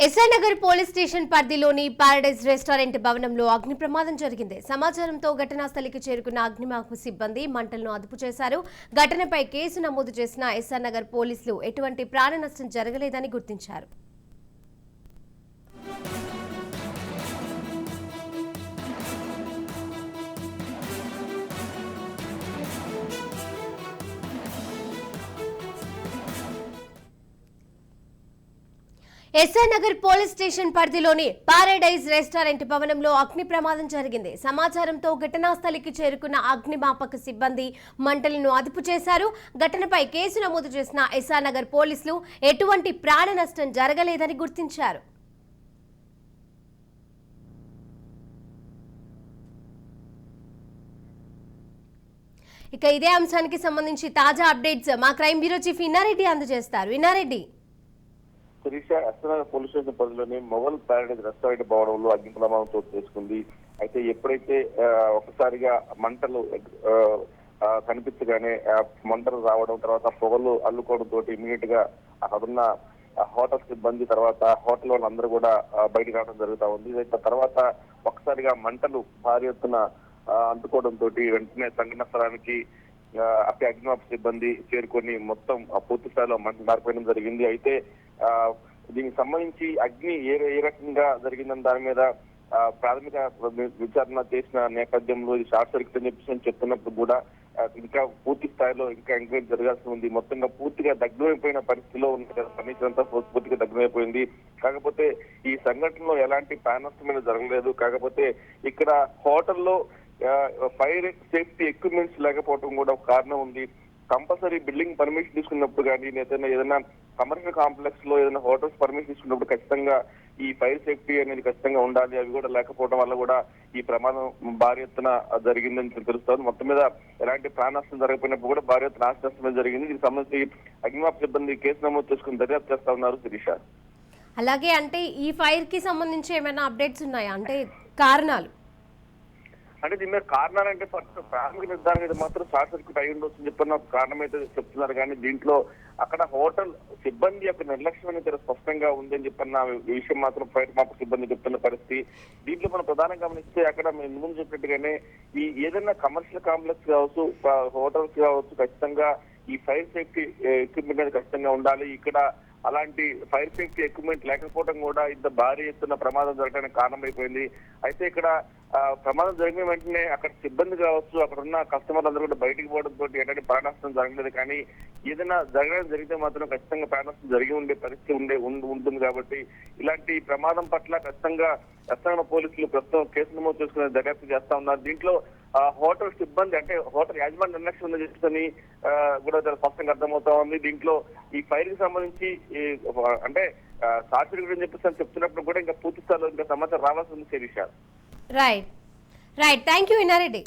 SR Nagar police station పరిధిలోని paradise restaurant భవనంలో అగ్ని ప్రమాదం జరిగింది. సమాచారంతో ఘటనా స్థలికి చేరుకున్న అగ్నిమాపక సిబ్బంది మంటలను అదుపు చేశారు. ఘటనపై కేసు నమోదు చేసిన ఎస్ఆర్నగర్ పోలీసులు ఎటువంటి ప్రాణ నష్టం జరగలేదని గుర్తించారు. ఎస్ఆర్నగర్ పోలీస్ స్టేషన్ పరిధిలోని పారడైజ్ రెస్టారెంట్ భవనంలో అగ్ని ప్రమాదం జరిగింది. సమాచారంతో ఘటనా స్థలికి చేరుకున్న అగ్నిమాపక సిబ్బంది మంటలను అదుపు చేశారు. ఘటనపై కేసు నమోదు చేసిన ఎస్ఆర్నగర్ పోలీసులు ఎటువంటి ప్రాణ నష్టం జరగలేదని గుర్తించారు. ఇక ఇదే అంశానికి సంబంధించి తాజా అప్డేట్స్ మా క్రైమ్ బ్యూరో చీఫ్ ఇన్నారెడ్డి అందజేస్తారు. ఇన్నారెడ్డి, శిరీష, ఎస్ఆర్నగర్ పోలీస్ స్టేషన్ పరిధిలోని మొఘల్ ప్యారడైజ్ రెస్టారెంట్ భవనంలో అగ్ని ప్రమాదం చోటు చేసుకుంది. అయితే ఎప్పుడైతే ఒకసారిగా మంటలు కనిపించగానే మంటలు రావడం, తర్వాత పొగలు అల్లుకోవడం తోటి ఇమీడియట్ గా అక్కడున్న హోటల్ సిబ్బంది, తర్వాత హోటల్ వాళ్ళందరూ కూడా బయటకు రావడం జరుగుతూ ఉంది. తర్వాత ఒకసారిగా మంటలు భారీ ఎత్తున అందుకోవడం తోటి వెంటనే సంఘటన స్థలానికి అగ్నిమాపక సిబ్బంది చేరుకొని మొత్తం పూర్తి స్థాయిలో మంటలు మారిపోయడం జరిగింది. అయితే దీనికి సంబంధించి అగ్ని ఏ రకంగా జరిగిందని దాని మీద ప్రాథమిక విచారణ చేసిన నేపథ్యంలో ఇది షార్ట్ సర్క్యూట్ అని చెప్పి చెప్తున్నప్పుడు కూడా ఇంకా పూర్తి స్థాయిలో ఇంకా ఎంక్వైరీ జరగాల్సి ఉంది. మొత్తంగా పూర్తిగా దగ్ధమైపోయిన పరిస్థితిలో ఉన్న ఫర్నిచర్ అంతా పూర్తిగా దగ్ధమైపోయింది. కాకపోతే ఈ సంఘటనలో ఎలాంటి ప్రాణ నష్టం జరగలేదు. కాకపోతే ఇక్కడ హోటల్లో ఫైర్ సేఫ్టీ ఎక్విప్మెంట్స్ లేకపోవడం కూడా ఒక కారణం ఉంది. కంపల్సరీ బిల్డింగ్ పర్మిషన్ తీసుకున్నప్పుడు కానీ ఏదైనా కమర్షియల్ కాంప్లెక్స్ లో ఏదైనా హోటల్స్ పర్మిషన్ తీసుకున్నప్పుడు ఖచ్చితంగా ఈ ఫైర్ సేఫ్టీ అనేది ఖచ్చితంగా ఉండాలి. అవి కూడా లేకపోవడం వల్ల కూడా ఈ ప్రమాదం భారీ ఎత్తున జరిగిందని తెలుస్తుంది. మొత్తం మీద ఎలాంటి ప్రాణ నష్టం జరగకపోయినప్పుడు కూడా భారీ ఎత్తున ఆస్తి నష్టం జరిగింది. దీనికి సంబంధించి అగ్నిమాపక సిబ్బంది కేసు నమోదు చేసుకుని దర్యాప్తు చేస్తా ఉన్నారు. శిరీష, అలాగే అంటే ఈ ఫైర్ కి సంబంధించి ఏమైనా అప్డేట్స్ ఉన్నాయా, అంటే కారణాలు? అంటే దీని మీద కారణాలంటే ప్రాథమిక నిర్ధారణ అయితే మాత్రం షార్ట్ సర్క్యూట్ అయి ఉండొచ్చు చెప్పిన కారణం అయితే చెప్తున్నారు. కానీ దీంట్లో అక్కడ హోటల్ సిబ్బంది యొక్క నిర్లక్ష్యం అనేది స్పష్టంగా ఉందని చెప్పిన విషయం మాత్రం ఫైర్ మాపక సిబ్బంది చెప్తున్న పరిస్థితి. దీంట్లో మనం ప్రధానంగా గమనిస్తే అక్కడ మేము ముందు చెప్పినట్టుగానే ఈ ఏదైనా కమర్షియల్ కాంప్లెక్స్ కావచ్చు, హోటల్స్ కావచ్చు, ఖచ్చితంగా ఈ ఫైర్ సేఫ్టీ ఎక్విప్మెంట్ అనేది ఖచ్చితంగా ఉండాలి. ఇక్కడ అలాంటి ఫైర్ సేఫ్టీ ఎక్విప్మెంట్ లేకపోవడం కూడా ఇంత భారీ ఎత్తున ప్రమాదం జరగడానికి కారణమైపోయింది. అయితే ఇక్కడ ప్రమాదం జరిగిన వెంటనే అక్కడ సిబ్బంది కావచ్చు, అక్కడ ఉన్న కస్టమర్లు అందరూ కూడా బయటికి పోవడంతో ఎలాంటి ప్రాణ నష్టం జరగలేదు. కానీ ఏదైనా జరిగితే మాత్రం ఖచ్చితంగా ప్రాణ నష్టం జరిగి ఉండే పరిస్థితి ఉంటుంది. కాబట్టి ఇలాంటి ప్రమాదం పట్ల ఖచ్చితంగా ఎస్ఆర్నగర్ పోలీసులు ప్రస్తుతం కేసు నమోదు చేసుకునే దర్యాప్తు చేస్తా ఉన్నారు. దీంట్లో హోటల్ సిబ్బంది అంటే హోటల్ యాజమాన్య నిర్లక్ష్యం ఉందని చెప్పని కూడా స్పష్టంగా అర్థమవుతా ఉంది. దీంట్లో ఈ ఫైర్ కి సంబంధించి అంటే సాక్షి గురించి చెప్పేసి చెప్తున్నప్పుడు కూడా ఇంకా పూర్తి స్థాయిలో ఇంకా సమాచారం రావాల్సి ఉంది. Shirisha, right thank you Inna Reddy.